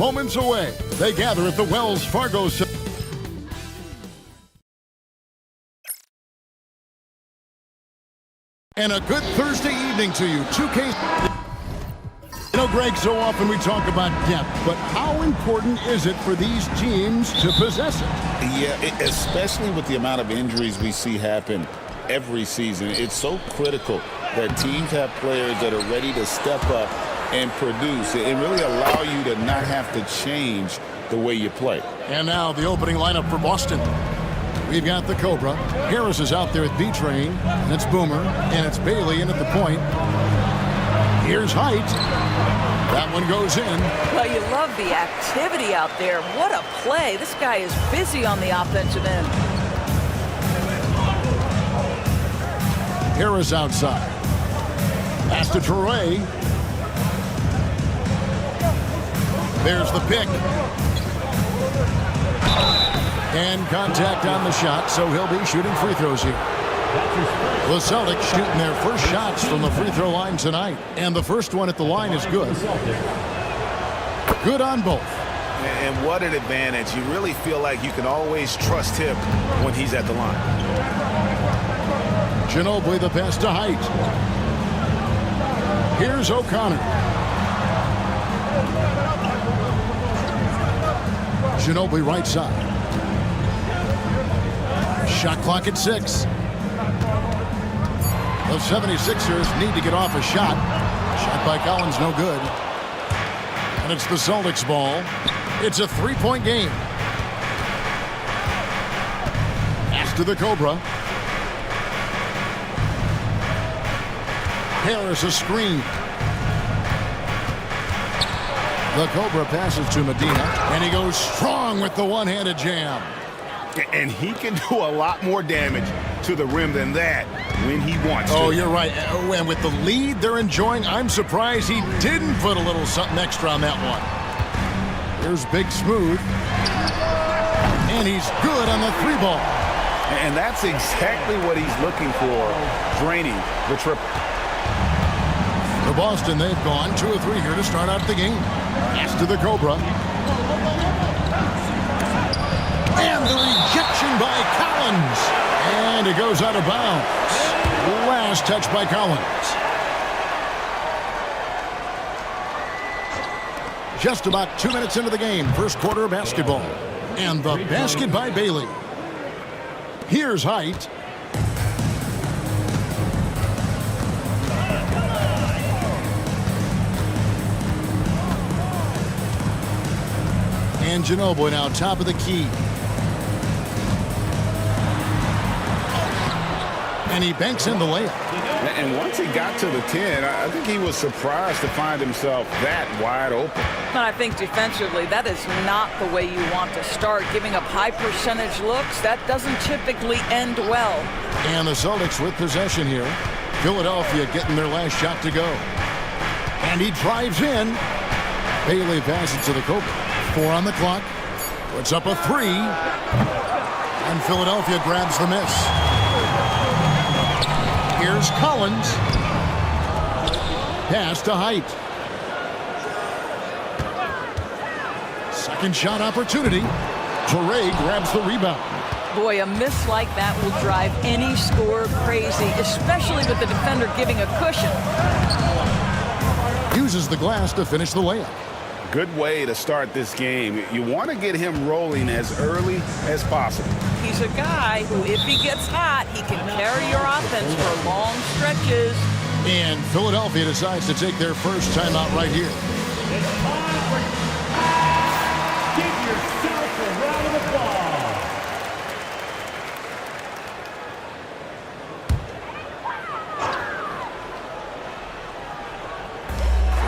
moments away. They gather at the Wells Fargo Center. And a good Thursday evening to you. 2K. You know, Greg, so often we talk about depth, but how important is it for these teams to possess it? Yeah, especially with the amount of injuries we see happen every season. It's so critical that teams have players that are ready to step up and produce and really allow you to not have to change the way you play. And now the opening lineup for Boston. We've got the Cobra. Harris is out there at B-Train, and it's Boomer, and it's Bailey in at the point. Here's Height. That one goes in. Well, you love the activity out there. What a play. This guy is busy on the offensive end. Harris outside. Pass to Torrey. There's the pick. And contact on the shot, so he'll be shooting free throws here. The Celtics shooting their first shots from the free throw line tonight. And the first one at the line is good. Good on both. And what an advantage. You really feel like you can always trust him when he's at the line. Ginobili the pass to Height. Here's O'Connor. Ginobili right side. Shot clock at 6. The 76ers need to get off a shot. Shot by Collins, no good. And it's the Celtics ball. It's a three-point game. Pass to the Cobra. Harris a screen. The Cobra passes to Medina, and he goes strong with the one-handed jam. And he can do a lot more damage to the rim than that when he wants to. Oh, you're right. And with the lead they're enjoying, I'm surprised he didn't put a little something extra on that one. Here's Big Smooth. And he's good on the three ball. And that's exactly what he's looking for, draining the triple. For Boston, they've gone 2 of 3 here to start out the game. Pass to the Cobra. And the rejection by Collins. And it goes out of bounds. Last touch by Collins. Just about 2 minutes into the game. First quarter of basketball. And the basket by Bailey. Here's Height. And Ginobili now top of the key. And he banks in the layup. And once he got to the 10, I think he was surprised to find himself that wide open. I think defensively, that is not the way you want to start. Giving up high percentage looks, that doesn't typically end well. And the Celtics with possession here. Philadelphia getting their last shot to go. And he drives in. Bailey passes to the Cobra. 4 on the clock. Puts up a 3. And Philadelphia grabs the miss. Here's Collins. Pass to Height. Second shot opportunity. Torrey grabs the rebound. Boy, a miss like that will drive any scorer crazy, especially with the defender giving a cushion. Uses the glass to finish the layup. Good way to start this game. You want to get him rolling as early as possible. He's a guy who, if he gets hot, he can carry your offense for long stretches. And Philadelphia decides to take their first timeout right here. Give yourself a round of applause.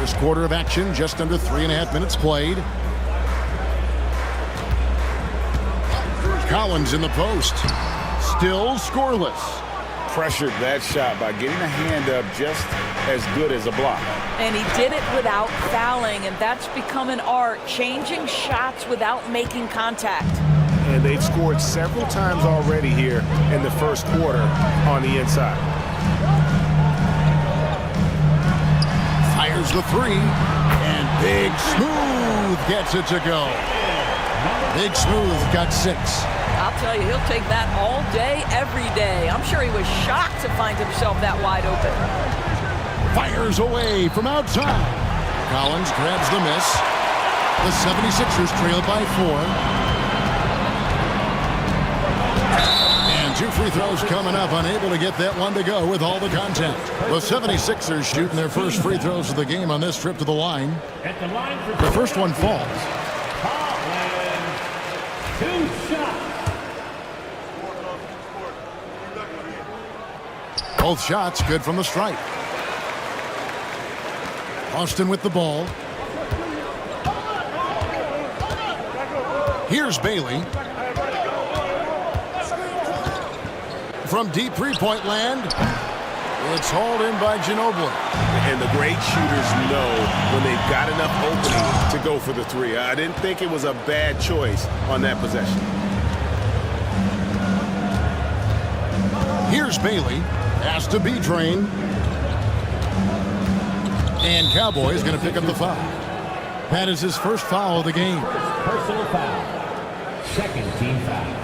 First quarter of action, just under 3.5 minutes played. Collins in the post. Still scoreless. Pressured that shot by getting a hand up just as good as a block. And he did it without fouling, and that's become an art, changing shots without making contact. And they've scored several times already here in the first quarter on the inside. Fires the 3. And Big Smooth Smooth gets it to go. Big Smooth got 6. I'll tell you, he'll take that all day, every day. I'm sure he was shocked to find himself that wide open. Fires away from outside. Collins grabs the miss. The 76ers trail by 4. And 2 free throws coming up, unable to get that one to go with all the contact. The 76ers shooting their first free throws of the game on this trip to the line. At the line for The first one falls. Collins. 2 shots. Both shots good from the stripe. Austin with the ball. Here's Bailey. From deep three-point land, it's hauled in by Ginobili. And the great shooters know when they've got enough opening to go for the 3. I didn't think it was a bad choice on that possession. Here's Bailey. Has to be drained. And Cowboys going to pick up the foul. That is his first foul of the game. Personal foul. Second team foul.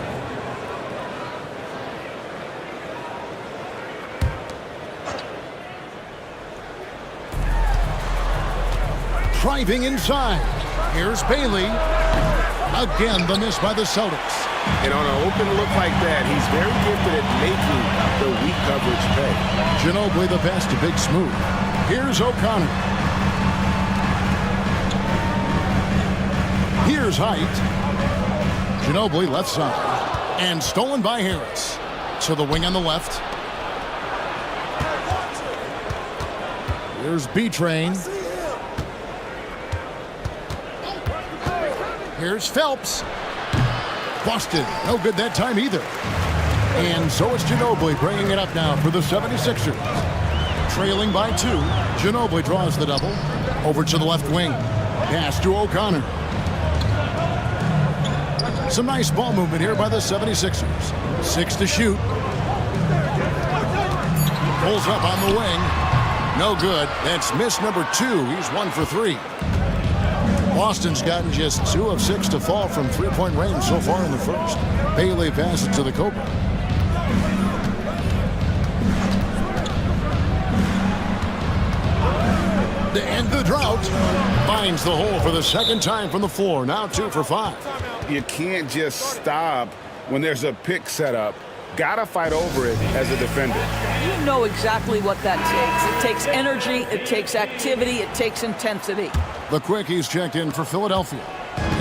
Driving inside. Here's Bailey. Again, the miss by the Celtics. And on an open look like that, he's very gifted at making the weak coverage pay. Ginobili the pass to Big Smooth. Here's O'Connor. Here's Height. Ginobili left side. And stolen by Harris. To the wing on the left. Here's B-Train. Here's Phelps. Busted. No good that time either. And so it's Ginobili bringing it up now for the 76ers. Trailing by 2. Ginobili draws the double. Over to the left wing. Pass to O'Connor. Some nice ball movement here by the 76ers. 6 to shoot. Pulls up on the wing. No good. That's miss number 2. He's 1 for 3. Boston's gotten just 2 of 6 to fall from three-point range so far in the first. Bailey passes to the Cobra. To end the drought, finds the hole for the second time from the floor. Now 2 for 5. You can't just stop when there's a pick set up. Gotta fight over it as a defender. You know exactly what that takes. It takes energy, it takes activity, it takes intensity. The Quickies checked in for Philadelphia.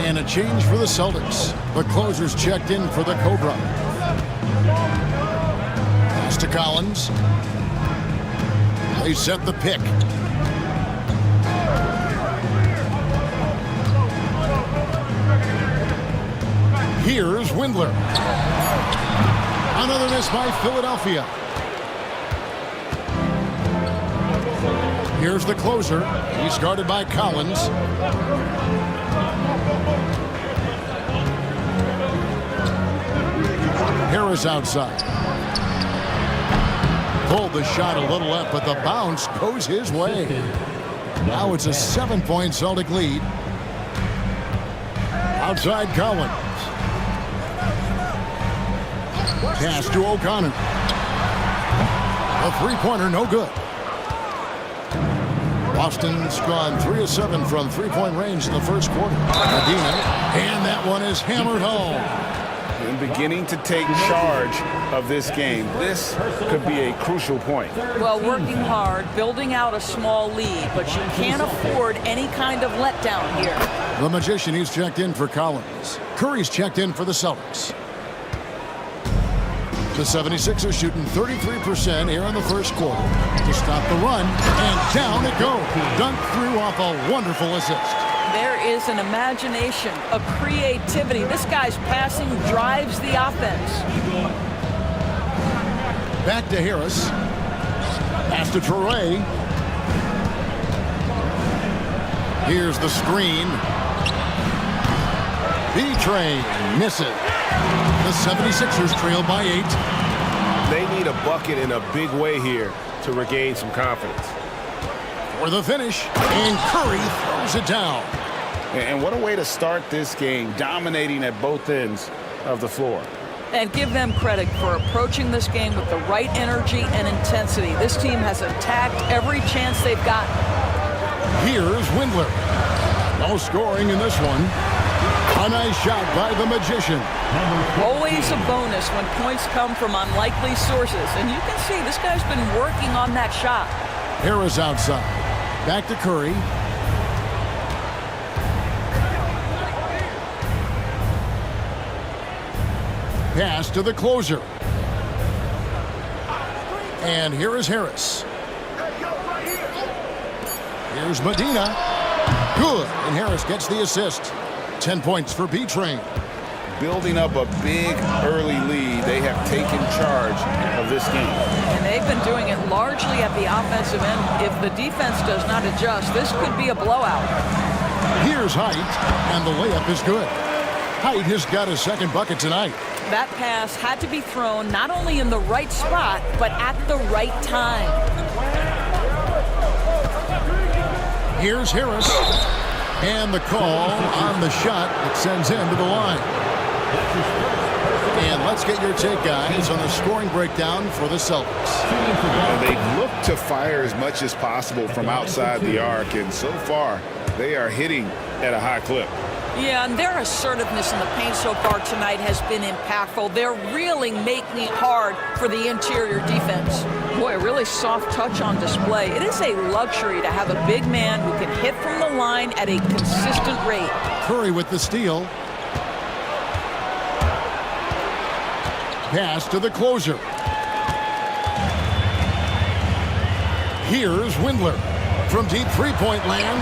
And a change for the Celtics. The closers checked in for the Cobra. Pass to Collins. They set the pick. Here's Windler. Another miss by Philadelphia. Here's the closer. He's guarded by Collins. Harris outside. Pulled the shot a little up, but the bounce goes his way. Now it's a 7-point Celtic lead. Outside Collins. Pass to O'Connor. A three-pointer, no good. Boston's gone 3 of 7 from three-point range in the first quarter. Medina, and that one is hammered home. And beginning to take charge of this game. This could be a crucial point. Well, working hard, building out a small lead, but you can't afford any kind of letdown here. The Magician, he's checked in for Collins. Curry's checked in for the Celtics. The 76ers shooting 33% here in the first quarter. To stop the run, and down it goes. Dunked through off a wonderful assist. There is an imagination, a creativity. This guy's passing drives the offense. Back to Harris. Pass to Traore. Here's the screen. B-Train misses. The 76ers trail by 8. They need a bucket in a big way here to regain some confidence. For the finish, and Curry throws it down. And what a way to start this game, dominating at both ends of the floor. And give them credit for approaching this game with the right energy and intensity. This team has attacked every chance they've gotten. Here's Windler. No scoring in this one. A nice shot by the Magician. Always a bonus when points come from unlikely sources. And you can see this guy's been working on that shot. Harris outside. Back to Curry. Pass to the closer. And here is Harris. Here's Medina. Good. And Harris gets the assist. 10 points for B-Train. Building up a big early lead, they have taken charge of this game. And they've been doing it largely at the offensive end. If the defense does not adjust, this could be a blowout. Here's Height, and the layup is good. Height has got his second bucket tonight. That pass had to be thrown not only in the right spot, but at the right time. Here's Harris. And the call on the shot that sends him to the line. And let's get your take, guys, on the scoring breakdown for the Celtics. They look to fire as much as possible from outside the arc, and so far they are hitting at a high clip. Yeah, and their assertiveness in the paint so far tonight has been impactful. They're really making it hard for the interior defense. Boy, a really soft touch on display. It is a luxury to have a big man who can hit from the line at a consistent rate. Curry with the steal. Pass to the closer. Here's Windler. From deep three-point land,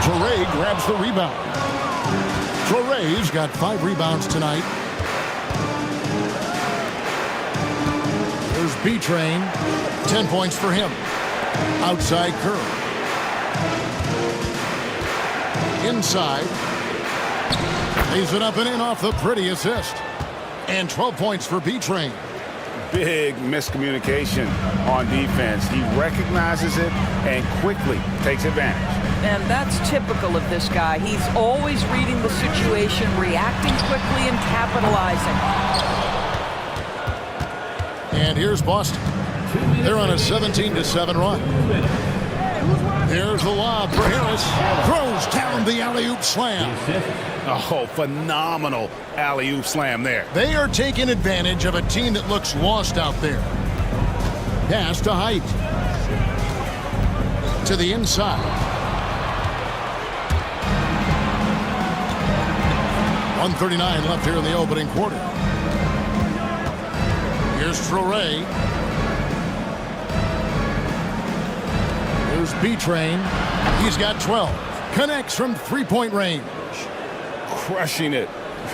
Toure grabs the rebound. Toure's got 5 rebounds tonight. There's B-Train. 10 points for him. Outside Curry. Inside. Lays it up and in off the pretty assist. And 12 points for B-Train. Big miscommunication on defense. He recognizes it and quickly takes advantage. And that's typical of this guy. He's always reading the situation, reacting quickly, and capitalizing. And here's Boston. They're on a 17-7 run. There's the lob for Harris. Throws down the alley-oop slam. Oh, phenomenal alley-oop slam there. They are taking advantage of a team that looks lost out there. Pass to Height. To the inside. 1:39 left here in the opening quarter. Here's Toure. Here's B-Train. He's got 12. Connects from three-point range. Crushing it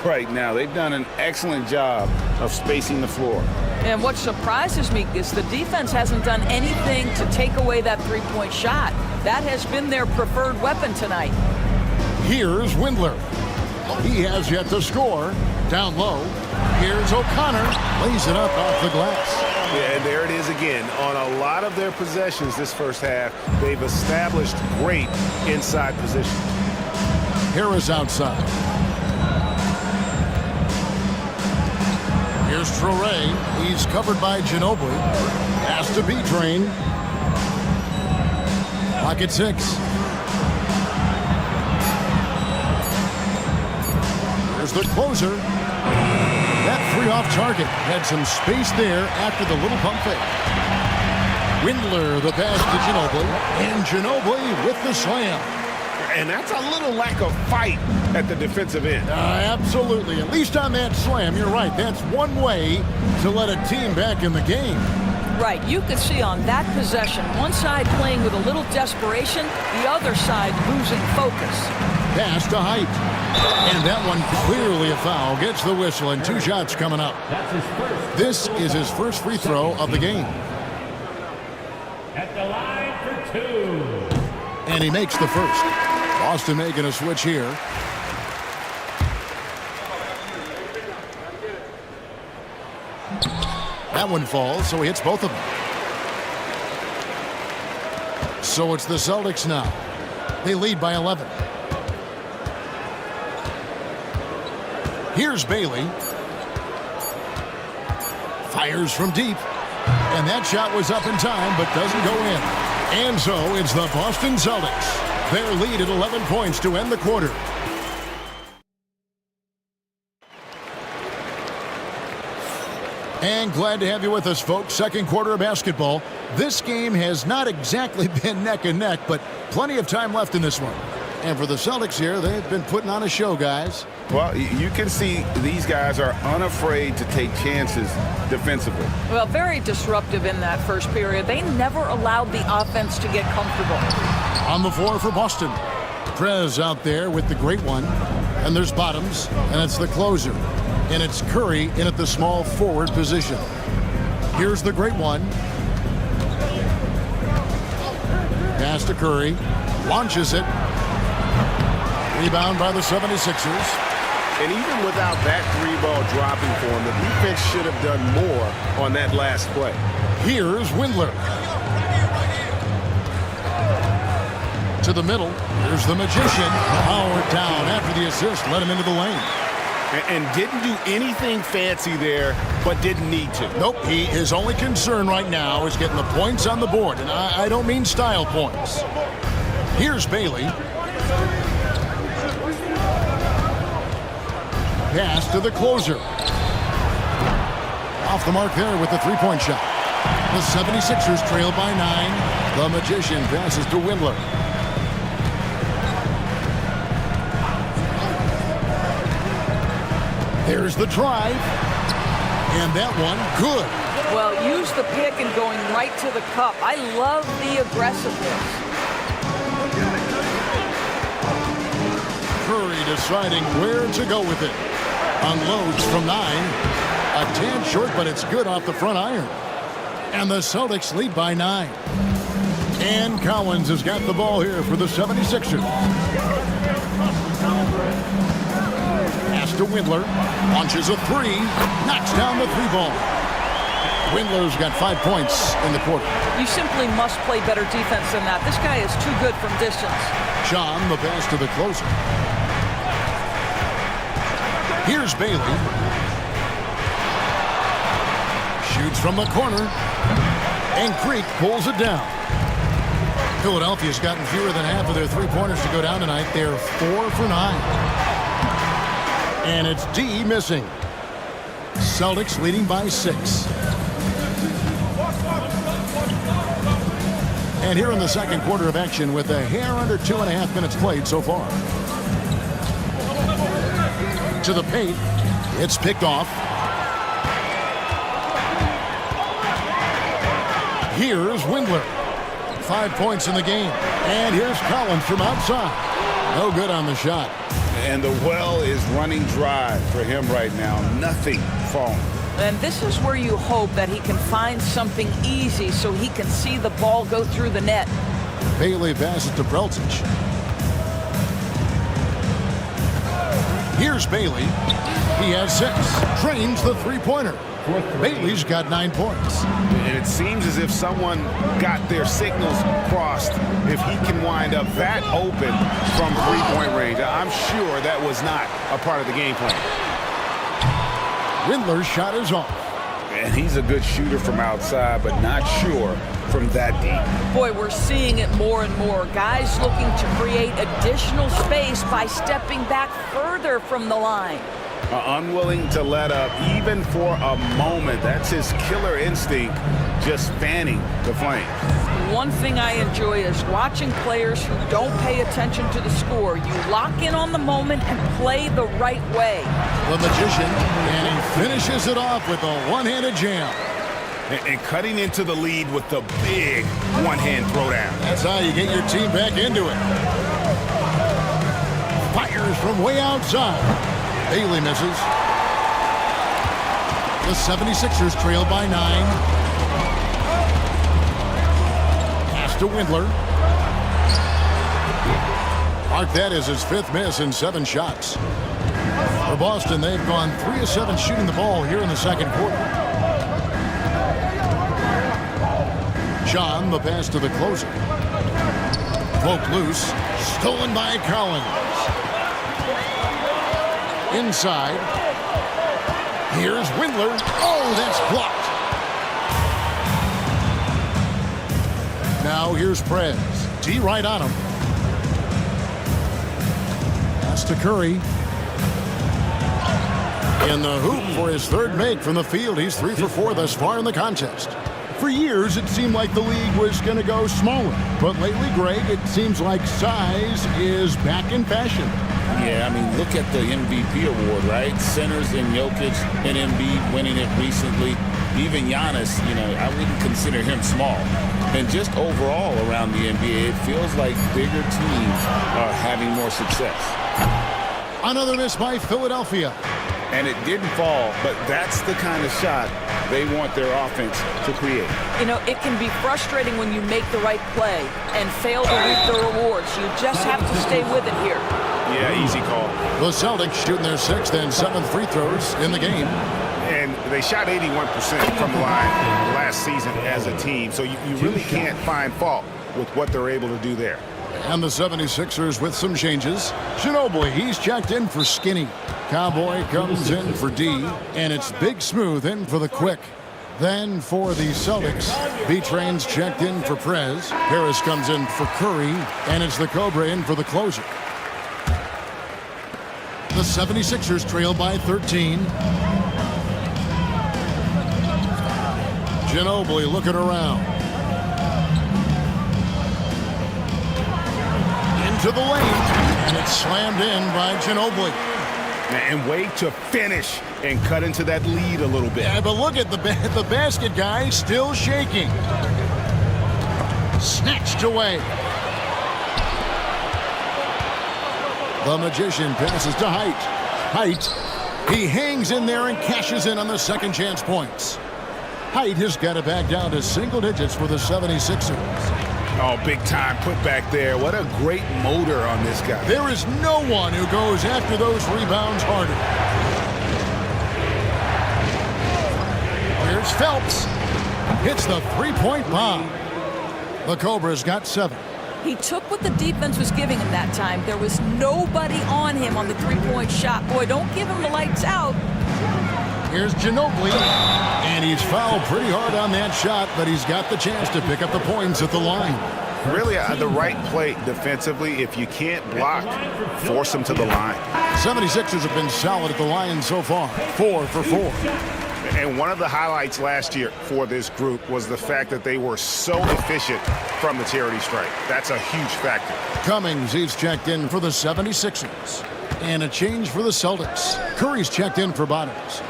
right now. They've done an excellent job of spacing the floor. And what surprises me is the defense hasn't done anything to take away that three-point shot. That has been their preferred weapon tonight. Here's Windler. He has yet to score. Down low. Here's O'Connor. Lays it up off the glass. Yeah, and there it is again. On a lot of their possessions this first half, they've established great inside position. Harris outside. Here's Toure. He's covered by Ginobili. Pass to B-Train. Pocket 6. Here's the closer. That three off target. Had some space there after the little pump fake. Windler the pass to Ginobili. And Ginobili with the slam. And that's a little lack of fight at the defensive end. Absolutely. At least on that slam, you're right. That's one way to let a team back in the game. Right. You could see on that possession, one side playing with a little desperation, the other side losing focus. Pass to Height. And that one clearly a foul. Gets the whistle and 2 shots coming up. This is his first free throw of the game. At the line for 2. And he makes the first. Boston making a switch here. That one falls, so he hits both of them. So it's the Celtics now. They lead by 11. Here's Bailey. Fires from deep. And that shot was up in time, but doesn't go in. And so it's the Boston Celtics. Their lead at 11 points to end the quarter. And glad to have you with us, folks. Second quarter of basketball. This game has not exactly been neck and neck, but plenty of time left in this one. And for the Celtics here, they've been putting on a show, guys. Well, you can see these guys are unafraid to take chances defensively. Well, very disruptive in that first period. They never allowed the offense to get comfortable. On the floor for Boston. Prez out there with the great one. And there's Bottoms, and it's the closer. And it's Curry in at the small forward position. Here's the great one. Pass to Curry. Launches it. Rebound by the 76ers. And even without that three-ball dropping for him, the defense should have done more on that last play. Here's Windler. To the middle. Here's the Magician. Powered down after the assist. Let him into the lane. And didn't do anything fancy there, but didn't need to. Nope. His only concern right now is getting the points on the board. And I don't mean style points. Here's Bailey. Pass to the closer. Off the mark there with the three-point shot. The 76ers trail by 9. The Magician passes to Windler. There's the drive. And that one, good. Well, use the pick and going right to the cup. I love the aggressiveness. Curry deciding where to go with it. Unloads from 9. A tad short, but it's good off the front iron. And the Celtics lead by 9. And Collins has got the ball here for the 76ers. Pass to Windler. Launches a 3. Knocks down the 3-ball. Windler's got 5 points in the quarter. You simply must play better defense than that. This guy is too good from distance. John, the pass to the closer. Here's Bailey. Shoots from the corner. And Creek pulls it down. Philadelphia's gotten fewer than half of their three-pointers to go down tonight. They're 4 for 9. And it's D missing. Celtics leading by 6. And here in the second quarter of action with a hair under 2.5 minutes played so far. To the paint. It's picked off. Here's Windler. 5 points in the game. And here's Collins from outside. No good on the shot. And the well is running dry for him right now. Nothing falling. And this is where you hope that he can find something easy so he can see the ball go through the net. Bailey passes to Breltich. Here's Bailey. He has 6. Trains the three-pointer. Bailey's got 9 points. And it seems as if someone got their signals crossed. If he can wind up that open from three-point range, I'm sure that was not a part of the game plan. Windler's shot is off. And he's a good shooter from outside, but not sure from that deep. Boy, we're seeing it more and more. Guys looking to create additional space by stepping back further from the line. Unwilling to let up even for a moment. That's his killer instinct, just fanning the flame. One thing I enjoy is watching players who don't pay attention to the score. You lock in on the moment and play the right way. The Magician, and he finishes it off with a one-handed jam. And cutting into the lead with the big one-hand throwdown. That's how you get your team back into it. Fires from way outside. Bailey misses. The 76ers trail by 9. Pass to Windler. Mark that as his 5th miss in 7 shots. For Boston, they've gone 3 of 7 shooting the ball here in the second quarter. John, the pass to the closer. Poked loose. Stolen by Collins. Inside. Here's Windler. Oh, that's blocked. Now here's Prez. D right on him. Pass to Curry. In the hoop for his third make from the field. He's 3 for 4 thus far in the contest. For years, it seemed like the league was going to go smaller. But lately, Greg, it seems like size is back in fashion. Yeah, I mean, look at the MVP award, right? Centers and Jokic and Embiid winning it recently. Even Giannis, I wouldn't consider him small. And just overall around the NBA, it feels like bigger teams are having more success. Another miss by Philadelphia. And it didn't fall, but that's the kind of shot they want their offense to create. It can be frustrating when you make the right play and fail to reap the rewards. You just have to stay with it here. Yeah, easy call. The Celtics shooting their 6th and 7th free throws in the game. And they shot 81% from the line last season as a team, so you really can't find fault with what they're able to do there. And the 76ers with some changes. Ginobili, he's checked in for Skinny. Cowboy comes in for D, and it's Big Smooth in for the Quick. Then for the Celtics, B-Train's checked in for Prez. Harris comes in for Curry, and it's the Cobra in for the closer. The 76ers trail by 13. Ginobili looking around. Into the lane, and it's slammed in by Ginobili. And way to finish and cut into that lead a little bit. Yeah, but look at the basket guy still shaking. Snatched away. The Magician passes to Height. He hangs in there and cashes in on the second chance points. Height has got it back down to single digits for the 76ers. Oh, big time put back there. What a great motor on this guy. There is no one who goes after those rebounds harder. Here's Phelps. Hits the three-point bomb. The Cobra's got 7. He took what the defense was giving him that time. There was nobody on him on the three-point shot. Boy, don't give him the lights out. Here's Ginobili, and he's fouled pretty hard on that shot, but he's got the chance to pick up the points at the line. Really the right play defensively. If you can't block, force them to the line. 76ers have been solid at the line so far, 4 for 4. And one of the highlights last year for this group was the fact that they were so efficient from the charity stripe. That's a huge factor. Cummings, he's checked in for the 76ers. And a change for the Celtics. Curry's checked in for Bottoms.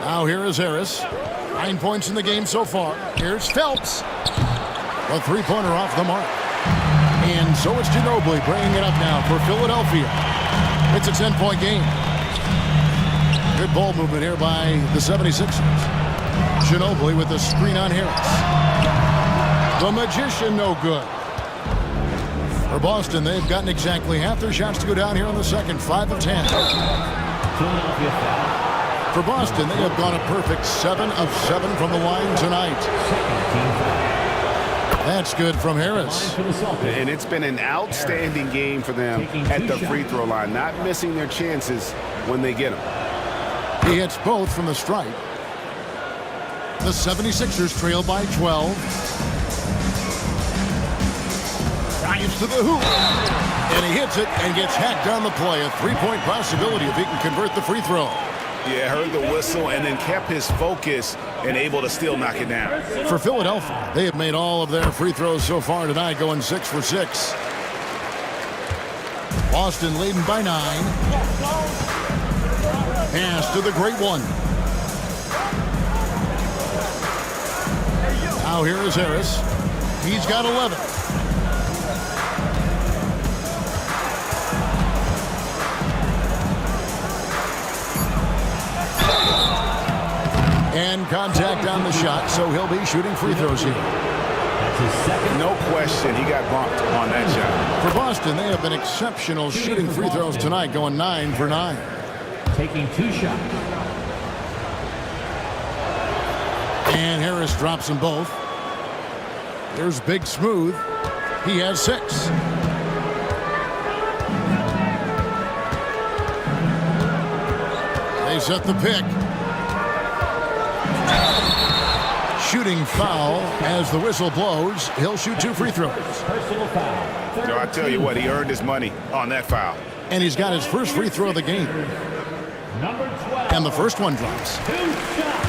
Now here is Harris. 9 points in the game so far. Here's Phelps. A three-pointer off the mark. And so it's Ginobili bringing it up now for Philadelphia. It's a 10-point game. Good ball movement here by the 76ers. Ginobili with the screen on Harris. The Magician no good. For Boston, they've gotten exactly half their shots to go down here in the second. 5 of 10. For Boston, they have gone a perfect 7 of 7 from the line tonight. That's good from Harris. And it's been an outstanding game for them at the free throw line, not missing their chances when they get them. He hits both from the stripe. The 76ers trail by 12. Drives to the hoop. And he hits it and gets hacked on the play. A three-point possibility if he can convert the free throw. Yeah, heard the whistle and then kept his focus and able to still knock it down. For Philadelphia, they have made all of their free throws so far tonight, going 6 for 6. Boston leading by 9. Pass to the great one. Now here is Harris. He's got 11. And contact on the shot, so he'll be shooting free throws here. No question, he got bumped on that shot. For Boston, they have been exceptional shooting free throws tonight, going 9 for 9. Taking 2 shots. And Harris drops them both. Here's Big Smooth. He has 6. They set the pick. shooting foul. As the whistle blows, he'll shoot 2 free throws. Personal foul. I tell you what, he earned his money on that foul. And he's got his first free throw of the game. Number 12. And the first one drops. 2 shots.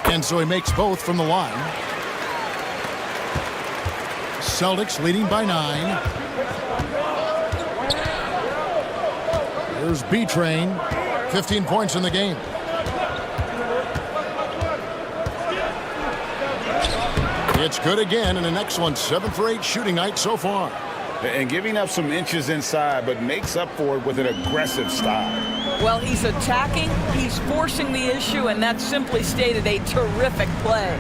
And so he makes both from the line. Celtics leading by 9. Here's B-Train. 15 points in the game. It's good again, and an excellent 7 for 8 shooting night so far. And giving up some inches inside, but makes up for it with an aggressive style. Well, he's attacking, he's forcing the issue, and that's simply stated a terrific play.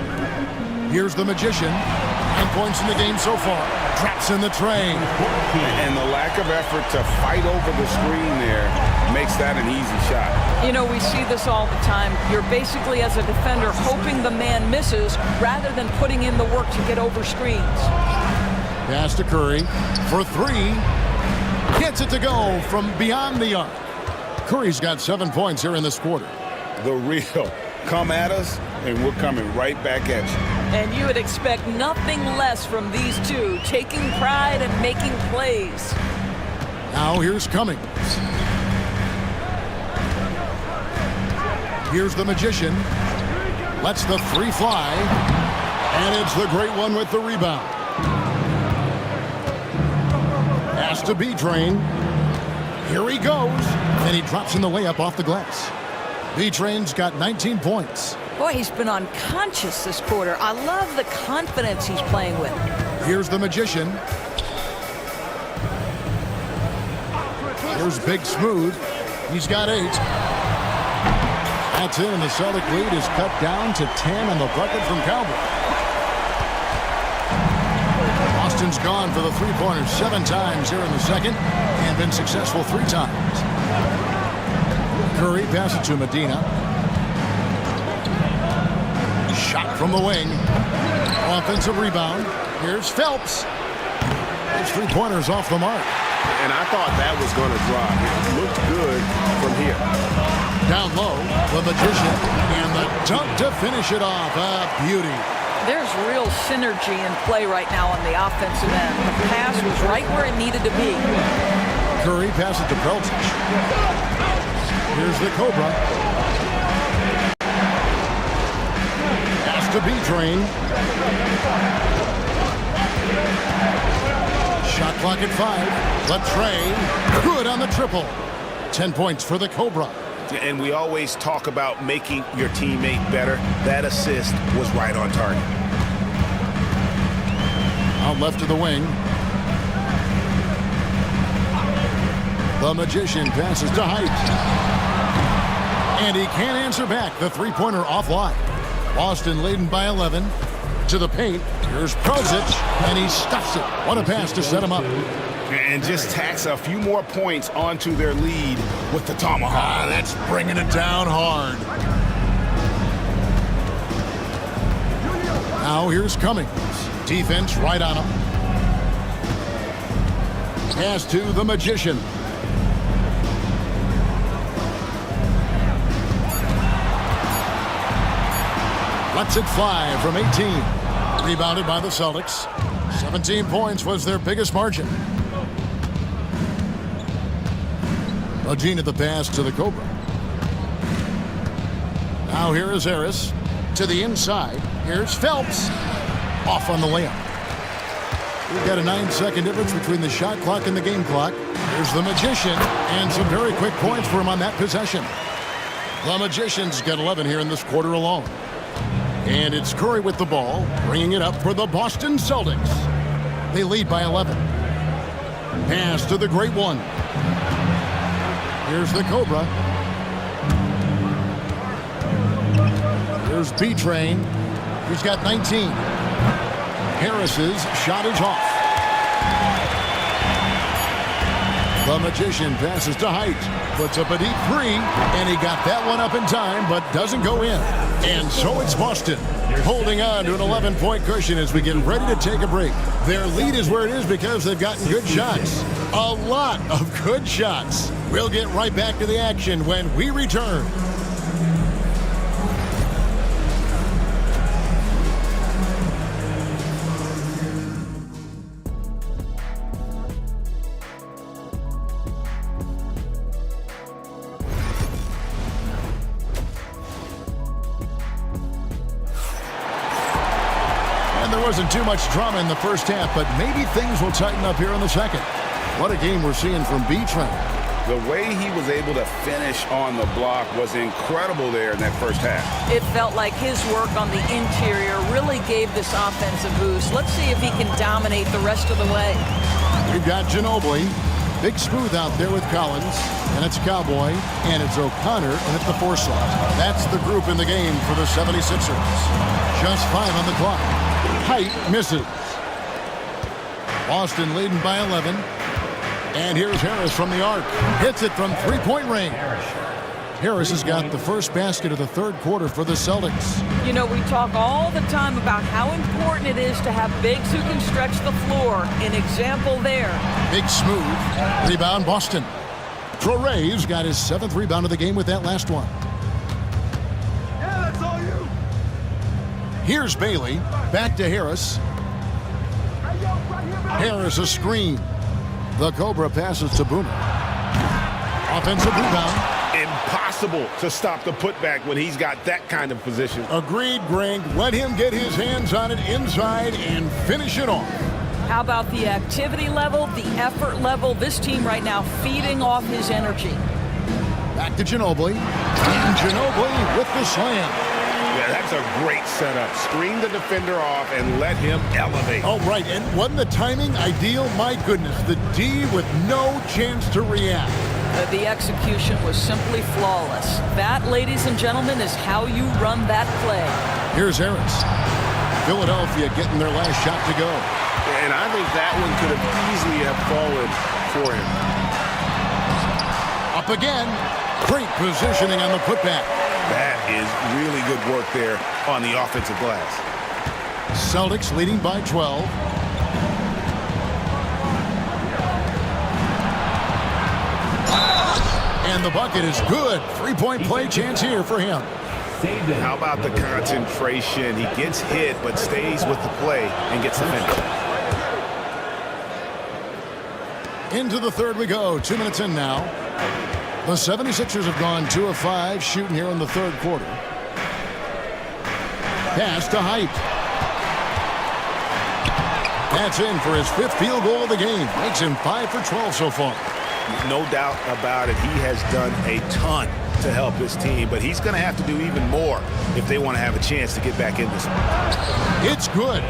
Here's the Magician. 9 points in the game so far. Traps in the train. And the lack of effort to fight over the screen there makes that an easy shot. You know, we see this all the time. You're basically, as a defender, hoping the man misses rather than putting in the work to get over screens. Pass to Curry for 3. Gets it to go from beyond the arc. Curry's got 7 points here in this quarter. The real come at us, and we're coming right back at you. And you would expect nothing less from these two, taking pride and making plays. Now here's Cummings. Here's the Magician. Lets the 3 fly. And it's the great one with the rebound. Pass to B-Train. Here he goes. And he drops in the layup off the glass. B-Train's got 19 points. Boy, he's been unconscious this quarter. I love the confidence he's playing with. Here's the Magician. Here's Big Smooth. He's got 8. That's it, and the Celtic lead is cut down to 10 on the bucket from Cowboy. Boston's gone for the 3-pointer 7 times here in the second and been successful 3 times. Curry passes it to Medina. Shot from the wing. Offensive rebound. Here's Phelps. His 3-pointers off the mark. And I thought that was going to drop. It looked good from here. Down low, the Magician. And the dunk to finish it off. A beauty. There's real synergy in play right now on the offensive end. The pass was right where it needed to be. Curry passes to Peltich. Here's the Cobra. Pass to B-Train. Shot clock at 5. The train. Good on the triple. 10 points for the Cobra. And we always talk about making your teammate better. That assist was right on target. Out left of the wing. The Magician passes to Height. And he can't answer back. The 3-pointer offline. Boston leading by 11. To the paint. Here's Prozic. And he stuffs it. What a pass to set him up. And just tacks a few more points onto their lead with the tomahawk. That's bringing it down hard. Now here's Cummings. Defense right on him. Pass to the Magician. Lets it fly from 18. Rebounded by the Celtics. 17 points was their biggest margin. Agena the pass to the Cobra. Now here is Harris to the inside. Here's Phelps. Off on the layup. We've got a 9-second difference between the shot clock and the game clock. Here's the Magician. And some very quick points for him on that possession. The Magician's got 11 here in this quarter alone. And it's Curry with the ball, bringing it up for the Boston Celtics. They lead by 11. Pass to the great one. Here's the Cobra. Here's B-Train. He's got 19. Harris's shot is off. The Magician passes to Height. Puts up a deep 3. And he got that one up in time, but doesn't go in. And so it's Boston holding on to an 11-point cushion as we get ready to take a break. Their lead is where it is because they've gotten good shots. A lot of good shots. We'll get right back to the action when we return. wasn't too much drama in the first half, but maybe things will tighten up here in the second. What a game we're seeing from B-Train. The way he was able to finish on the block was incredible there in that first half. It felt like his work on the interior really gave this offense a boost. Let's see if he can dominate the rest of the way. We've got Ginobili. Big Smooth out there with Collins. And it's Cowboy. And it's O'Connor. And it's the 4 slot. That's the group in the game for the 76ers. Just 5 on the clock. Height misses. Boston leading by 11. And here's Harris from the arc. Hits it from three-point range. Harris has got the first basket of the third quarter for the Celtics. You know, we talk all the time about how important it is to have bigs who can stretch the floor. An example there. Big Smooth. Rebound Boston. Traore's got his 7th rebound of the game with that last one. Yeah, that's all you. Here's Bailey. Back to Harris. Harris a screen. The Cobra passes to Boomer. Offensive rebound. Impossible to stop the putback when he's got that kind of position. Agreed, Greg. Let him get his hands on it inside and finish it off. How about the activity level, the effort level? This team right now feeding off his energy. Back to Ginobili. And Ginobili with the slam. Yeah, that's a great setup. Screen the defender off and let him elevate. Oh, right. And wasn't the timing ideal? My goodness. The D with no chance to react. The execution was simply flawless. That, ladies and gentlemen, is how you run that play. Here's Harris. Philadelphia getting their last shot to go. And I think that one could have easily have fallen for him. Up again. Great positioning on the putback. That is really good work there on the offensive glass. Celtics leading by 12. And the bucket is good. 3-point play chance here for him. How about the concentration? He gets hit but stays with the play and gets the finish. Into the third we go. 2 minutes in now. The 76ers have gone 2 of 5 shooting here in the third quarter. Pass to Height. That's in for his 5th field goal of the game. Makes him 5 for 12 so far. No doubt about it. He has done a ton to help his team, but he's going to have to do even more if they want to have a chance to get back in this one. It's good.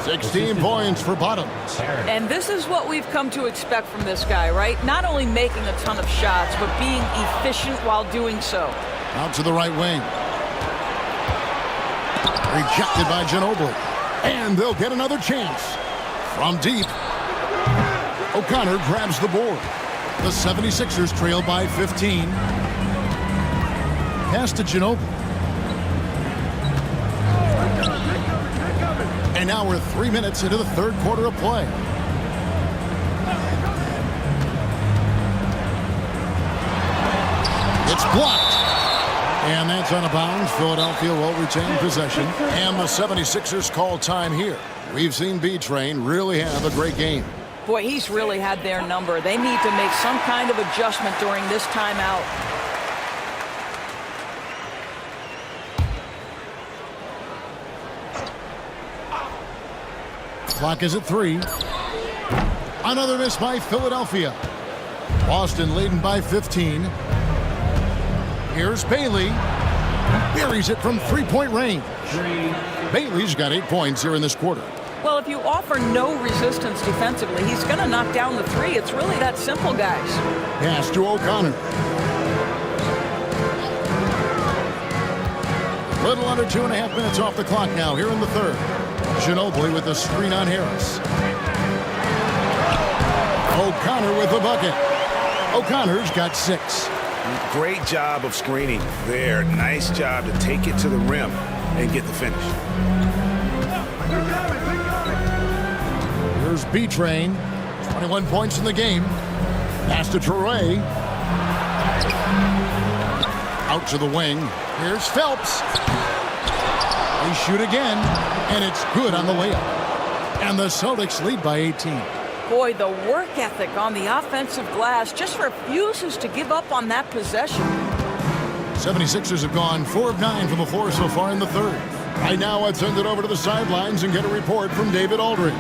16 points for Bottoms. And this is what we've come to expect from this guy, right? Not only making a ton of shots, but being efficient while doing so. Out to the right wing. Rejected by Ginobili. And they'll get another chance. From deep. O'Connor grabs the board. The 76ers trail by 15. Pass to Ginobili. And now we're 3 minutes into the third quarter of play. It's blocked. And that's out of bounds. Philadelphia will retain possession. And the 76ers call time here. We've seen B-Train really have a great game. Boy, he's really had their number. They need to make some kind of adjustment during this timeout. Clock is at 3. Another miss by Philadelphia. Boston leading by 15. Here's Bailey. Buries it from 3-point range. Bailey's got 8 points here in this quarter. Well, if you offer no resistance defensively, he's going to knock down the 3. It's really that simple, guys. Pass to O'Connor. Little under 2.5 minutes off the clock now here in the third. Ginobili with the screen on Harris. O'Connor with the bucket. O'Connor's got 6. Great job of screening there. Nice job to take it to the rim and get the finish. Here's B-Train. 21 points in the game. Pass to Traore. Out to the wing. Here's Phelps. They shoot again, and it's good on the layup. And the Celtics lead by 18. Boy, the work ethic on the offensive glass just refuses to give up on that possession. 76ers have gone 4 of 9 from the floor so far in the third. Right now, let's send it over to the sidelines and get a report from David Aldridge.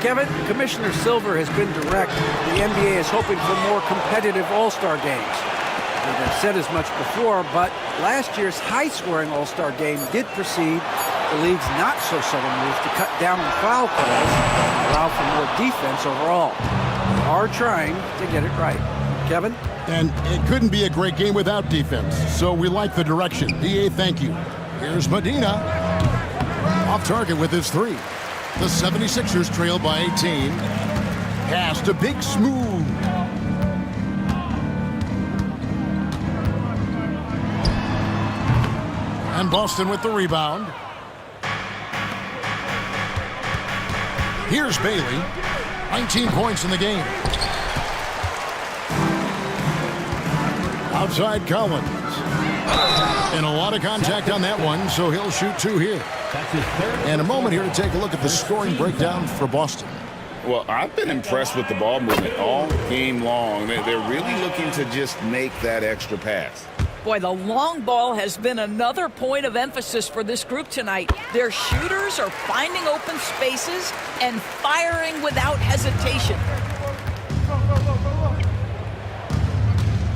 Kevin, Commissioner Silver has been direct. The NBA is hoping for more competitive All-Star games. They've said as much before, but last year's high-scoring All-Star game did precede the league's not-so-subtle move to cut down on foul calls and allow for more defense overall. They are trying to get it right. Kevin? And it couldn't be a great game without defense, so we like the direction. DA, thank you. Here's Medina. Off target with his three. The 76ers trail by 18. Pass to Big Smooth. And Boston with the rebound. Here's Bailey. 19 points in the game. Outside Collins. And a lot of contact on that one, so he'll shoot two here. And a moment here to take a look at the scoring breakdown for Boston. Well, I've been impressed with the ball movement all game long. They're really looking to just make that extra pass. Boy, the long ball has been another point of emphasis for this group tonight. Their shooters are finding open spaces and firing without hesitation.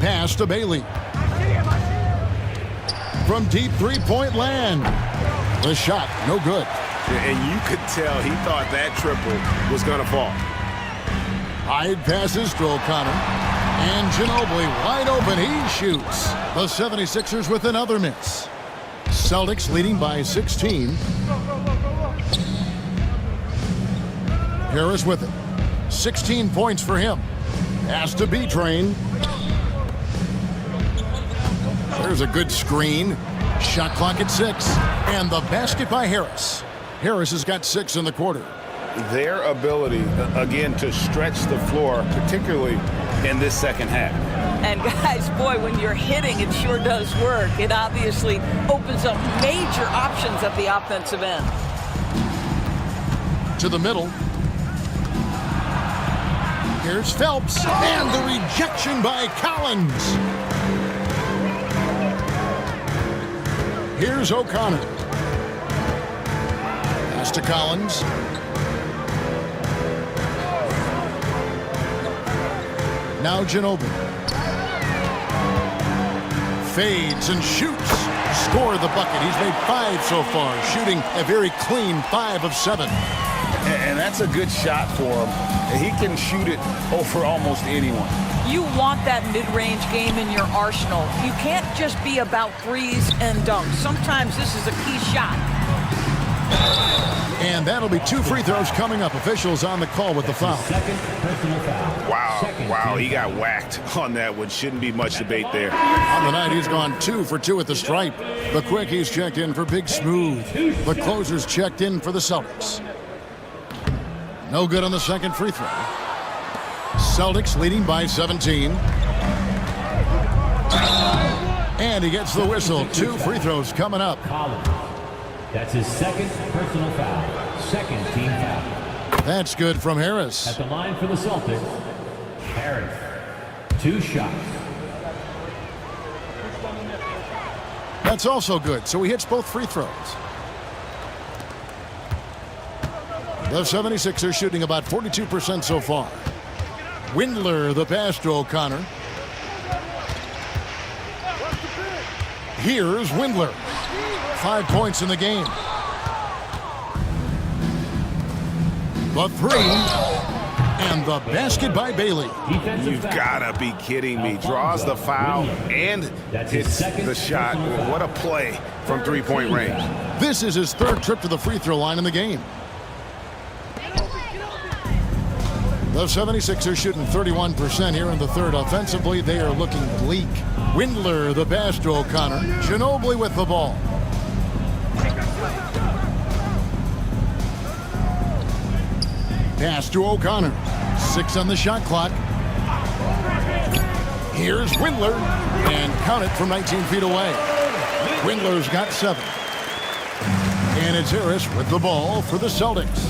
Pass to Bailey. From deep three-point land. The shot, no good. And you could tell he thought that triple was going to fall. Hyde passes to O'Connor. And Ginobili wide open. He shoots. The 76ers with another miss. Celtics leading by 16. Harris with it. 16 points for him. Pass to B-Train. There's a good screen. Shot clock at 6. And the basket by Harris. Harris has got 6 in the quarter. Their ability, again, to stretch the floor, particularly in this second half. And guys, boy, when you're hitting, it sure does work. It obviously opens up major options at the offensive end. To the middle. Here's Phelps. And the rejection by Collins. Here's O'Connor. Pass to Collins. Now Ginobili. Fades and shoots. Score the bucket. He's made 5 so far, shooting a very clean 5 of 7. And that's a good shot for him. He can shoot it over almost anyone. You want that mid-range game in your arsenal. You can't just be about threes and dunks. Sometimes this is a key shot. And that'll be 2 free throws coming up. Officials on the call with the foul. Wow, he got whacked on that one. Shouldn't be much debate there. On the night, he's gone 2 for 2 at the stripe. The quickies checked in for Big Smooth. The closers checked in for the Celtics. No good on the second free throw. Celtics leading by 17. And he gets the whistle. 2 free throws coming up. That's his second personal foul. Second team foul. That's good from Harris. At the line for the Celtics, Harris. 2 shots. That's also good, so he hits both free throws. The 76ers shooting about 42% so far. Windler, the pass to O'Connor. Here's Windler. 5 points in the game. The 3. And the basket by Bailey. You've got to be kidding me. Draws the foul and hits the shot. What a play from three-point range. This is his 3rd trip to the free throw line in the game. The 76ers shooting 31% here in the 3rd. Offensively, they are looking bleak. Windler, the pass to O'Connor. Ginobili with the ball. Pass to O'Connor. 6 on the shot clock. Here's Windler. And count it from 19 feet away. Windler's got 7. And it's Harris with the ball for the Celtics.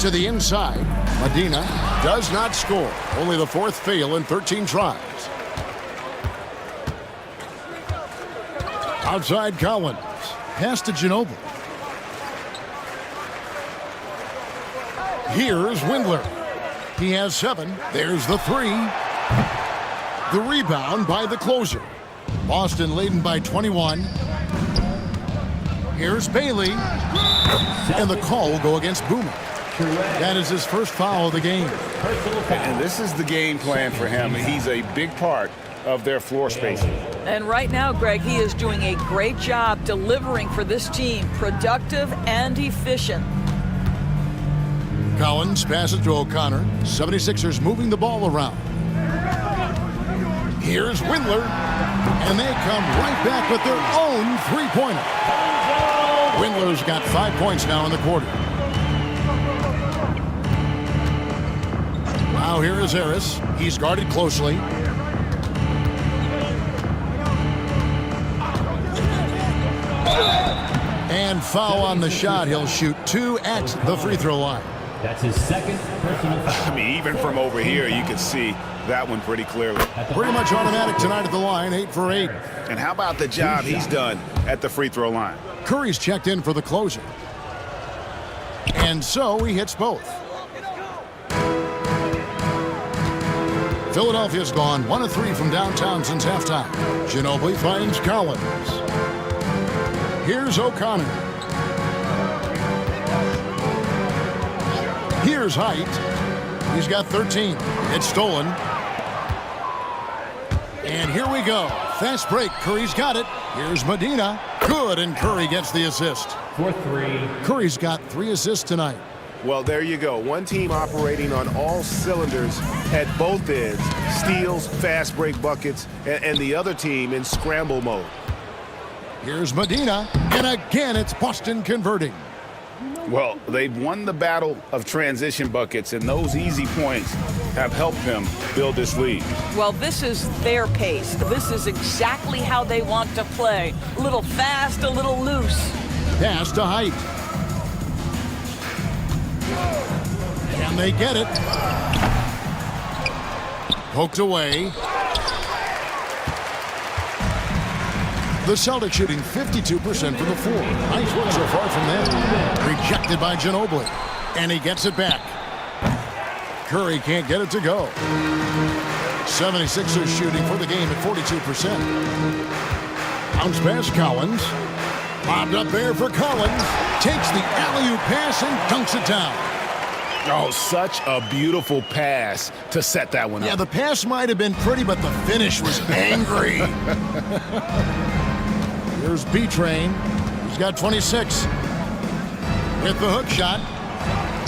To the inside. Medina does not score. Only the 4th fail in 13 tries. Outside Collins. Pass to Ginobili. Here's Windler. He has 7. There's the 3. The rebound by the closer. Boston leading by 21. Here's Bailey. And the call will go against Boomer. That is his first foul of the game. And this is the game plan for him. He's a big part of their floor spacing. And right now, Greg, he is doing a great job delivering for this team, productive and efficient. Collins passes to O'Connor. 76ers moving the ball around. Here's Windler. And they come right back with their own three-pointer. Windler's got 5 points now in the quarter. Now here is Harris. He's guarded closely. And foul on the shot. He'll shoot 2 at the free throw line. That's his second personal foul. I mean, even from over here, you can see that one pretty clearly. Pretty much automatic tonight at the line, 8 for 8. And how about the job he's done at the free throw line? Curry's checked in for the closer. And so he hits both. Philadelphia's gone 1 of 3 from downtown since halftime. Ginobili finds Collins. Here's O'Connor. Here's Height. He's got 13. It's stolen. And here we go. Fast break. Curry's got it. Here's Medina. Good, and Curry gets the assist. For 3. Curry's got 3 assists tonight. Well, there you go. One team operating on all cylinders at both ends. Steals, fast break buckets, and the other team in scramble mode. Here's Medina. And again, it's Boston converting. Well, they've won the battle of transition buckets, and those easy points have helped them build this lead. Well, this is their pace. This is exactly how they want to play. A little fast, a little loose. Pass to Height. And they get it. Poked away. The Celtics shooting 52% from the floor. Nice work so far from them. Rejected by Ginobili. And he gets it back. Curry can't get it to go. 76ers shooting for the game at 42%. Bounce pass Collins. Bobbed up there for Collins. Takes the alley-oop pass and dunks it down. Oh, such a beautiful pass to set that one up. Yeah, the pass might have been pretty, but the finish was angry. Here's B-Train. He's got 26. With the hook shot.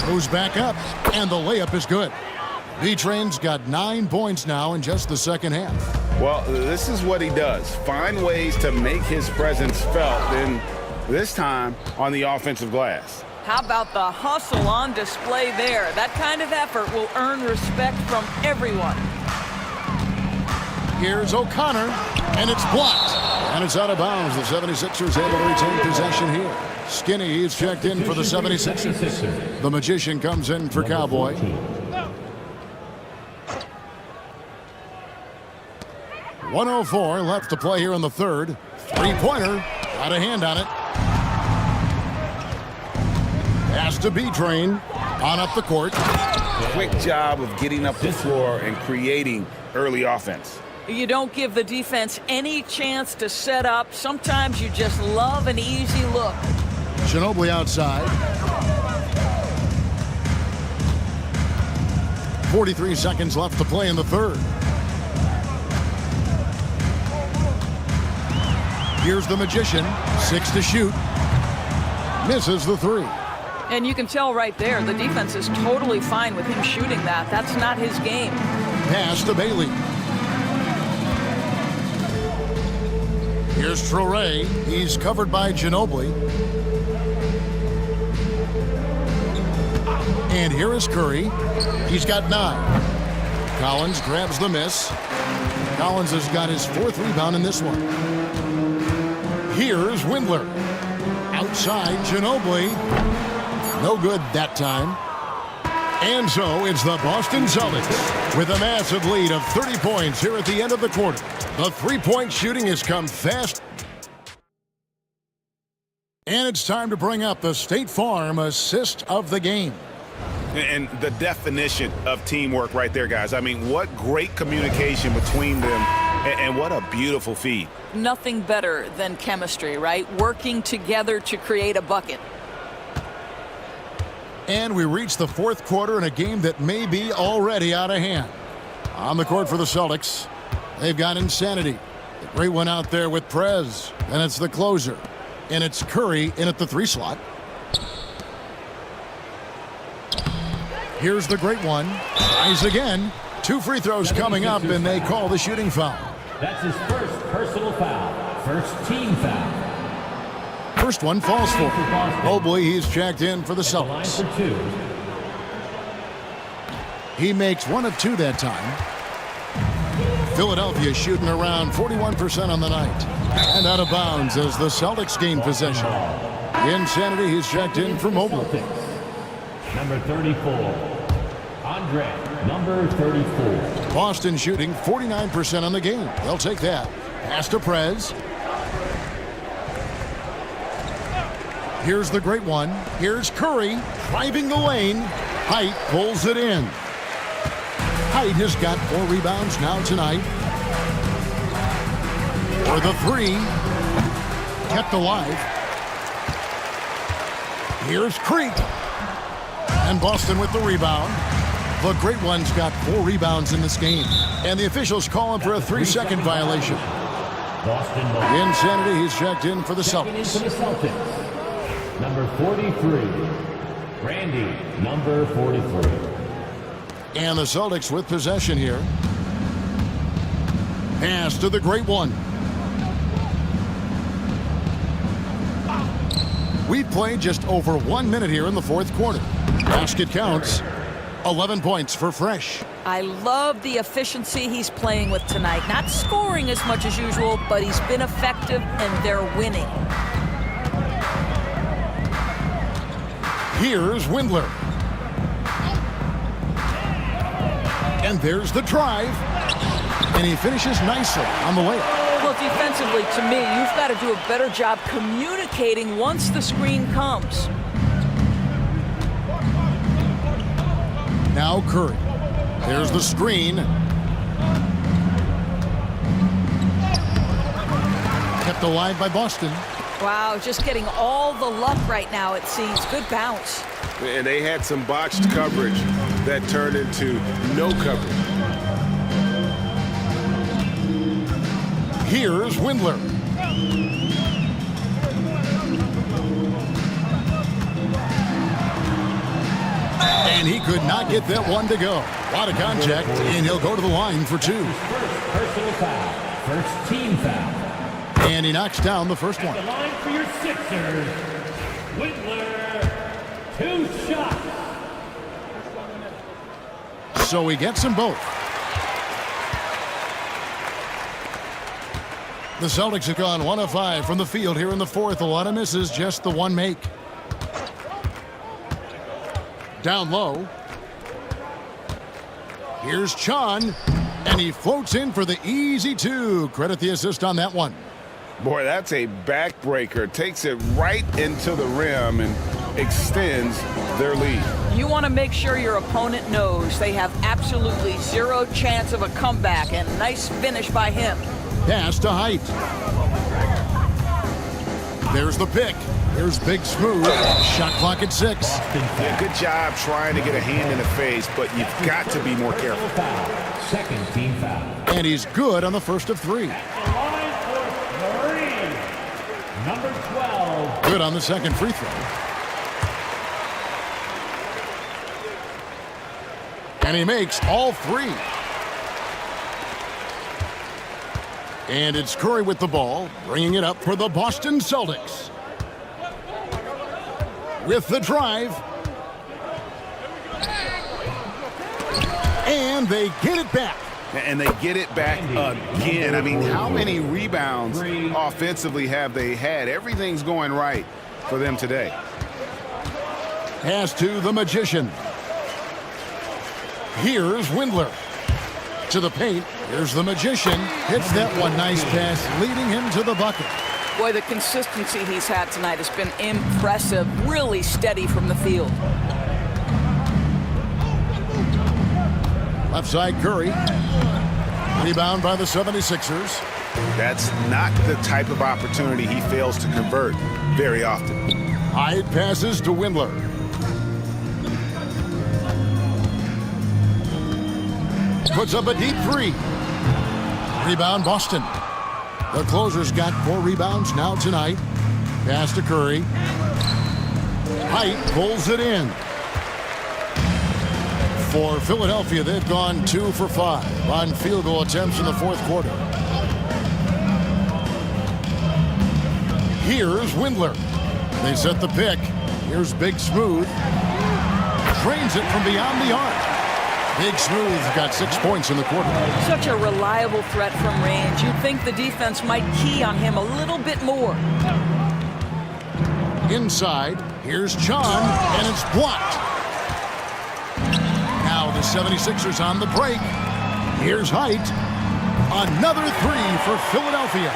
Goes back up, and the layup is good. B-Train's got 9 points now in just the second half. Well, this is what he does. Find ways to make his presence felt, and this time on the offensive glass. How about the hustle on display there? That kind of effort will earn respect from everyone. Here's O'Connor, and it's blocked. And it's out of bounds. The 76ers able to retain possession here. Skinny is checked in for the 76ers. The Magician comes in for Cowboy. .104 left to play here in the third. Three-pointer. Got a hand on it. Pass to B-Train. On up the court. Quick job of getting up the floor and creating early offense. You don't give the defense any chance to set up. Sometimes you just love an easy look. Ginobili outside. 43 seconds left to play in the third. Here's the Magician. 6 to shoot. Misses the 3. And you can tell right there, the defense is totally fine with him shooting that. That's not his game. Pass to Bailey. Here's Traoré. He's covered by Ginobili. And here is Curry. He's got 9. Collins grabs the miss. Collins has got his 4th rebound in this one. Here's Windler. Outside Ginobili. No good that time. And so it's the Boston Celtics with a massive lead of 30 points here at the end of the quarter. The three-point shooting has come fast And it's time to bring up the State Farm assist of the game. And the definition of teamwork right there, guys. I mean, what great communication between them, and what a beautiful feed. Nothing better than chemistry, right? Working together to create a bucket. And we reach the fourth quarter in a game that may be already out of hand. On the court for the Celtics, they've got Insanity. The great one out there with Prez. And it's the closer. And it's Curry in at the 3 slot. Here's the great one. Tries again. 2 free throws coming up, and they call the shooting foul. That's his first personal foul. First team foul. First one falls for him. Mobley, he's checked in for the Celtics. Line for 2. He makes 1 of 2 that time. Philadelphia shooting around 41% on the night. And out of bounds as the Celtics gain possession. Insanity, he's checked in for Mobley. Number 34. Andre, number 34. Boston shooting 49% on the game. They'll take that. Pass to Prez. Here's the great one. Here's Curry driving the lane. Height pulls it in. Height has got 4 rebounds now tonight. For the 3. Kept alive. Here's Creek. And Boston with the rebound. The great one's got 4 rebounds in this game. And the officials call him for a 3-second violation. Boston. Insanity, he's checked in for the Celtics. Number 43. Randy, number 43. And the Celtics with possession here. Pass to the great one. We've played just over 1 minute here in the fourth quarter. Basket counts. 11 points for Fresh. I love the efficiency he's playing with tonight. Not scoring as much as usual, but he's been effective and they're winning. Here's Windler. And there's the drive. And he finishes nicely on the layup. Well, defensively, to me, you've got to do a better job communicating once the screen comes. Now Curry. There's the screen. Kept alive by Boston. Wow, just getting all the luck right now, it seems. Good bounce. And they had some botched coverage that turned into no coverage. Here's Windler. And he could not get that one to go. A lot of contact, and he'll go to the line for 2. First personal foul. First team foul. And he knocks down the first one. The line for your Sixers. Whitler, 2 shots. So he gets them both. The Celtics have gone 1 of 5 from the field here in the fourth. A lot of misses, just the 1 make. Down low. Here's Chan, and he floats in for the easy 2. Credit the assist on that one. Boy, that's a backbreaker. Takes it right into the rim and extends their lead. You want to make sure your opponent knows they have absolutely 0 chance of a comeback, and nice finish by him. Pass to Height. There's the pick. Here's Big Smooth. Shot clock at 6. Yeah, good job trying to get a hand in the face, but you've got to be more careful. Second team foul. And he's good on the first of 3. Number 12. Good on the second free throw. And he makes all 3. And it's Curry with the ball, bringing it up for the Boston Celtics. With the drive. And they get it back. And they get it back again. I mean, how many rebounds offensively have they had? Everything's going right for them today. Pass to the Magician. Here's Windler. To the paint. Here's the Magician. Hits that one. Nice pass, leading him to the bucket. Boy, the consistency he's had tonight has been impressive. Really steady from the field. Left side, Curry. Rebound by the 76ers. That's not the type of opportunity he fails to convert very often. Hyde passes to Windler. Puts up a deep three. Rebound, Boston. The closer's got 4 rebounds now tonight. Pass to Curry. Hyde pulls it in. For Philadelphia, they've gone 2 for 5 on field goal attempts in the fourth quarter. Here's Windler. They set the pick. Here's Big Smooth. Trains it from beyond the arc. Big Smooth got 6 points in the quarter. Such a reliable threat from range. You'd think the defense might key on him a little bit more. Inside, here's Chan, and it's blocked. Now the 76ers on the break. Here's Height. Another 3 for Philadelphia.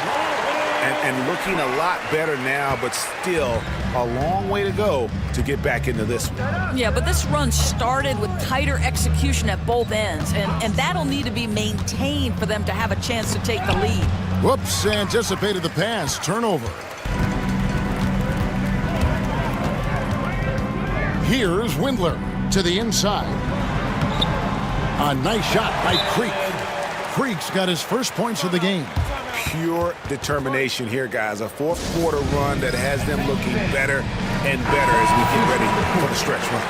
And looking a lot better now, but still a long way to go to get back into this one. Yeah, but this run started with tighter execution at both ends, and that'll need to be maintained for them to have a chance to take the lead. Whoops, anticipated the pass. Turnover. Here's Windler to the inside. A nice shot by Creek. Creek's got his first points of the game. Pure determination here, guys. A fourth quarter run that has them looking better and better as we get ready for the stretch run.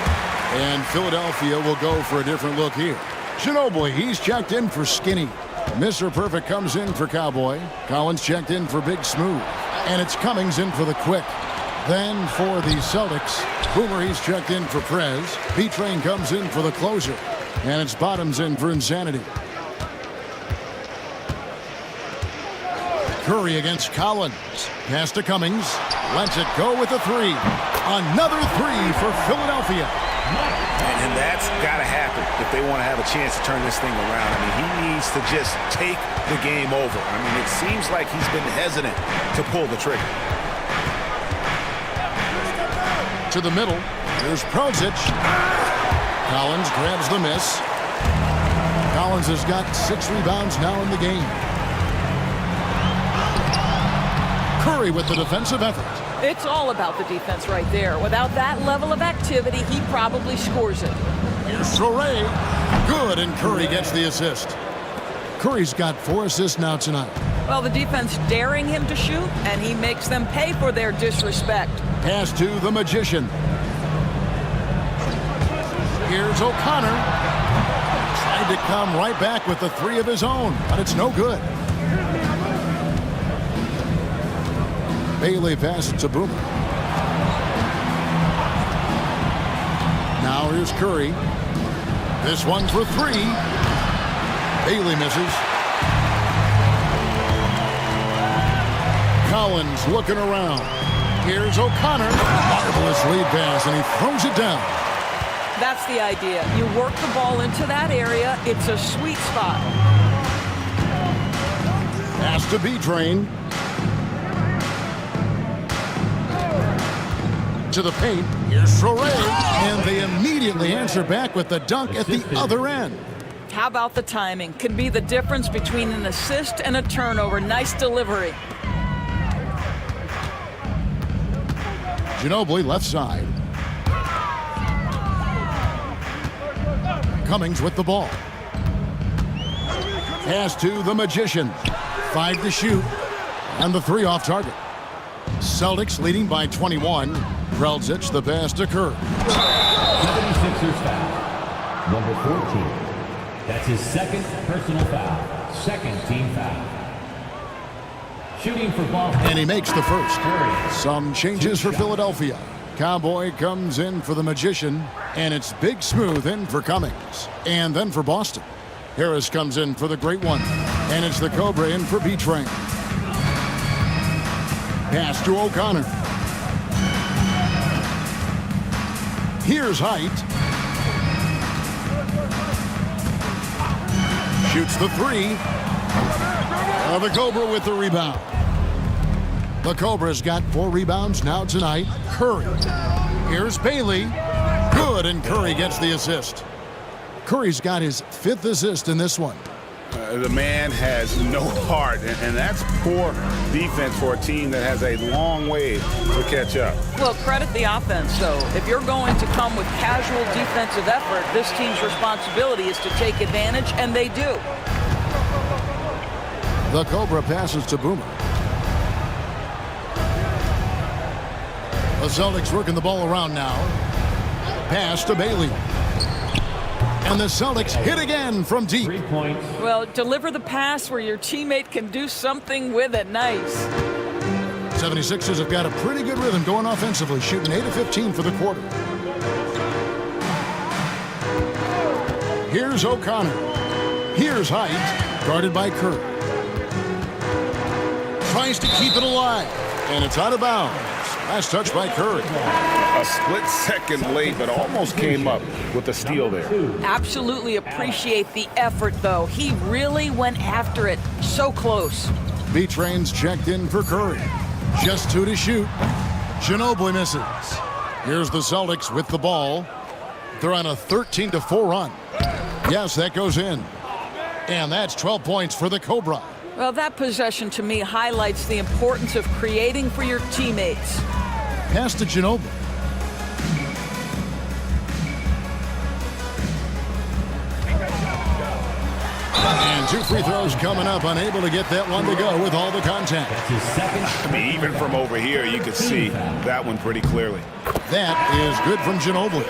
And Philadelphia will go for a different look here. Ginobili, he's checked in for Skinny. Mr. Perfect comes in for Cowboy. Collins checked in for Big Smooth. And it's Cummings in for the Quick. Then for the Celtics, Boomer, he's checked in for Prez. B-Train comes in for the closer. And it's Bottoms in for Insanity. Curry against Collins. Pass to Cummings. Lets it go with a 3. Another 3 for Philadelphia. And that's got to happen if they want to have a chance to turn this thing around. I mean, he needs to just take the game over. I mean, it seems like he's been hesitant to pull the trigger. To the middle. Here's Prozic. Collins grabs the miss. Collins has got 6 rebounds now in the game. Curry with the defensive effort. It's all about the defense right there. Without that level of activity, he probably scores it. Here's Soray. Good, and Curry gets the assist. Curry's got 4 assists now tonight. Well, the defense daring him to shoot, and he makes them pay for their disrespect. Pass to the Magician. Here's O'Connor. Tried to come right back with the 3 of his own, but it's no good. Bailey passes to Boomer. Now here's Curry. This one for 3. Bailey misses. Collins looking around. Here's O'Connor. Marvelous lead pass, and he throws it down. That's the idea. You work the ball into that area. It's a sweet spot. Pass to B-Train. To the paint. Here's Soray. And they immediately answer back with the dunk at the other end. How about the timing? Can be the difference between an assist and a turnover. Nice delivery. Ginobili left side. Cummings with the ball. Pass to the Magician. 5 to shoot. And the 3 off target. Celtics leading by 21. Prelzic, the pass to Kerr. 76ers foul. Number 14. That's his second personal foul. Second team foul. Shooting for Boston. And he makes the first. Some changes for Philadelphia. Cowboy comes in for the Magician. And it's Big Smooth in for Cummings. And then for Boston. Harris comes in for the Great One. And it's the Cobra in for B-Train. Pass to O'Connor. Here's Height. Shoots the 3. The Cobra with the rebound. The Cobras got 4 rebounds now tonight. Curry. Here's Bailey. Good, and Curry gets the assist. Curry's got his 5th assist in this one. The man has no heart, and that's poor defense for a team that has a long way to catch up. Well, credit the offense, though. If you're going to come with casual defensive effort, this team's responsibility is to take advantage, and they do. The Cobra passes to Boomer. The Celtics working the ball around now. Pass to Bailey. And the Celtics hit again from deep. 3 points. Well, deliver the pass where your teammate can do something with it. Nice. 76ers have got a pretty good rhythm going offensively, shooting 8 of 15 for the quarter. Here's O'Connor. Here's Height, guarded by Curry. Tries to keep it alive, and it's out of bounds. Last touch by Curry. A split second late, but almost came up with a steal there. Absolutely appreciate the effort, though. He really went after it. So close. B-Train's checked in for Curry. Just 2 to shoot. Ginobili misses. Here's the Celtics with the ball. They're on a 13-4 run. Yes, that goes in. And that's 12 points for the Cobra. Well, that possession to me highlights the importance of creating for your teammates. Pass to Ginobili. And 2 free throws coming up. Unable to get that one to go with all the contact. That's his second. I mean, even from over here, you could see that one pretty clearly. That is good from Ginobili.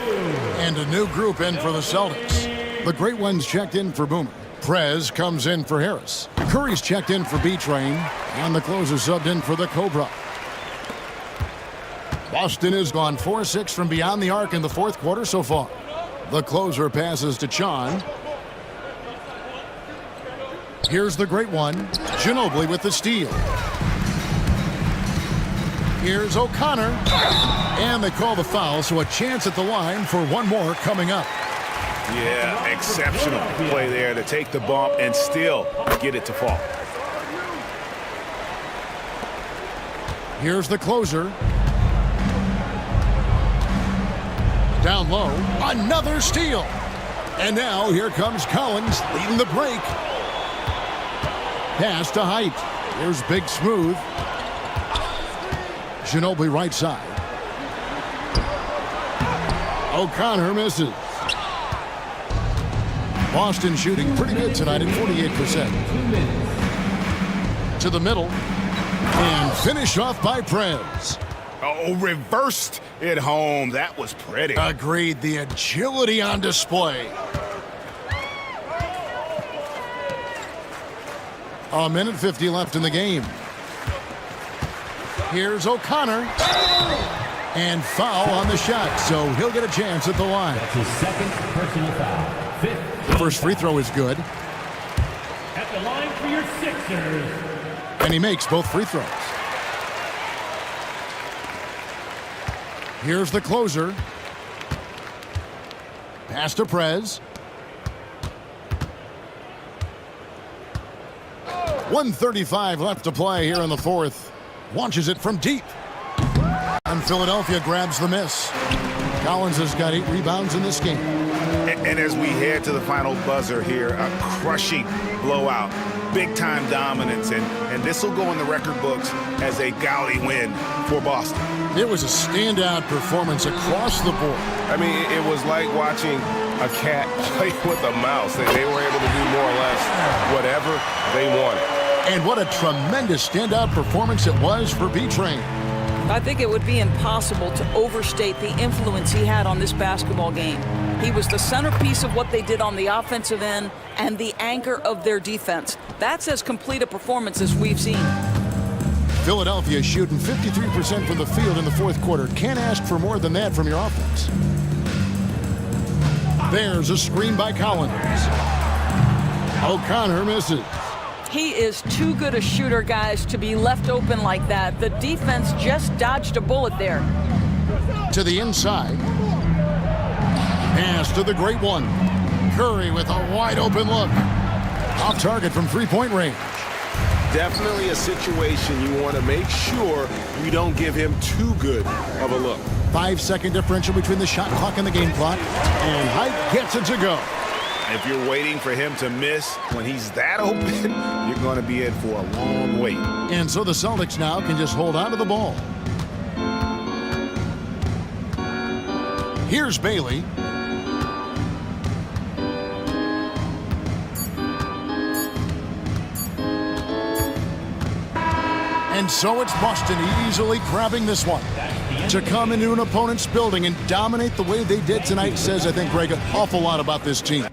And a new group in for the Celtics. The great ones checked in for Boomer. Prez comes in for Harris. Curry's checked in for B-Train. And the closer subbed in for the Cobra. Boston has gone 4-6 from beyond the arc in the 4th quarter so far. The closer passes to Chon. Here's the great one. Ginobili with the steal. Here's O'Connor. And they call the foul, so a chance at the line for one more coming up. Yeah, exceptional play there to take the bump and still get it to fall. Here's the closer. Down low, another steal. And now here comes Collins leading the break. Pass to Height. Here's Big Smooth. Ginobili right side. O'Connor misses. Boston shooting pretty good tonight at 48%. To the middle. And finished off by Prez. Oh, reversed it home. That was pretty. Agreed. The agility on display. A minute 50 left in the game. Here's O'Connor. And foul on the shot, so he'll get a chance at the line. That's his second personal foul. 5th. The first free throw is good. At the line for your Sixers. And he makes both free throws. Here's the closer. Pass to Prez. 1:35 left to play here in the 4th. Launches it from deep. And Philadelphia grabs the miss. Collins has got 8 rebounds in this game. And as we head to the final buzzer here, a crushing blowout, big-time dominance, and this will go in the record books as a gaudy win for Boston. It was a standout performance across the board. I mean, it was like watching a cat play with a mouse. They were able to do more or less whatever they wanted. And what a tremendous standout performance it was for B-Train. I think it would be impossible to overstate the influence he had on this basketball game. He was the centerpiece of what they did on the offensive end and the anchor of their defense. That's as complete a performance as we've seen. Philadelphia shooting 53% from the field in the 4th quarter. Can't ask for more than that from your offense. There's a screen by Collins. O'Connor misses. He is too good a shooter, guys, to be left open like that. The defense just dodged a bullet there. To the inside. Pass to the great one. Curry with a wide open look. Off target from 3-point range. definitely a situation you want to make sure you don't give him too good of a look. 5-second differential between the shot clock and the game clock. And Height gets it to go. If you're waiting for him to miss when he's that open, you're going to be in for a long wait. And so the Celtics now can just hold on to the ball. Here's Bailey. And so it's Boston easily grabbing this one. To come into an opponent's building and dominate the way they did tonight says, I think, Greg, an awful lot about this team.